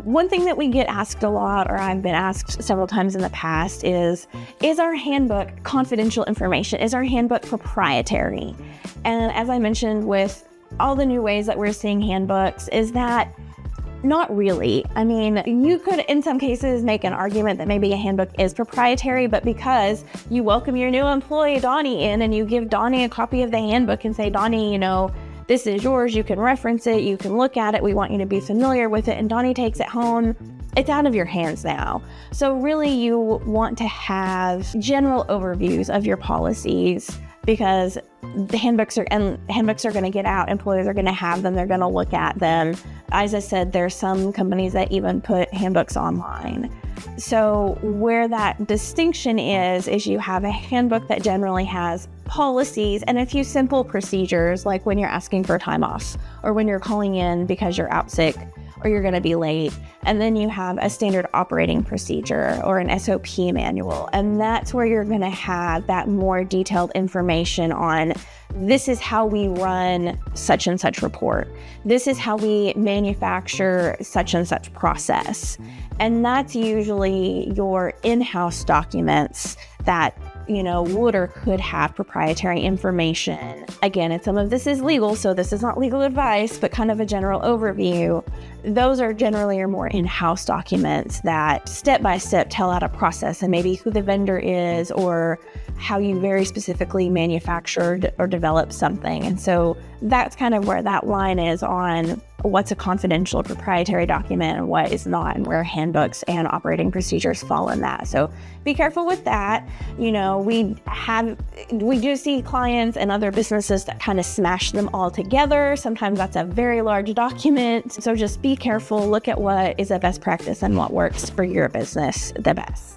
One thing that we get asked a lot, or I've been asked several times in the past, is our handbook confidential information? Is our handbook proprietary? And as I mentioned, with all the new ways that we're seeing handbooks, is that not really. I mean, you could, in some cases, make an argument that maybe a handbook is proprietary, but because you welcome your new employee, Donnie, in, and you give Donnie a copy of the handbook and say, Donnie, this is yours, you can reference it, you can look at it, we want you to be familiar with it, and Donnie takes it home, it's out of your hands now. So really, you want to have general overviews of your policies, because the handbooks are going to get out, employees are going to have them, they're going to look at them. As I said, there's some companies that even put handbooks online. So where that distinction is you have a handbook that generally has policies and a few simple procedures, like when you're asking for time off, or when you're calling in because you're out sick or you're going to be late. And then you have a standard operating procedure or an SOP manual. And that's where you're going to have that more detailed information on, this is how we run such and such report. This is how we manufacture such and such process. And that's usually your in-house documents that would or could have proprietary information. Again, and some of this is legal, so this is not legal advice, but kind of a general overview. Those are generally your more in-house documents that step by step tell out a process and maybe who the vendor is or how you very specifically manufactured or developed something. And so that's kind of where that line is on what's a confidential proprietary document and what is not, and where handbooks and operating procedures fall in that. So be careful with that. We do see clients and other businesses that kind of smash them all together. Sometimes that's a very large document. So just be careful, look at what is a best practice and what works for your business the best.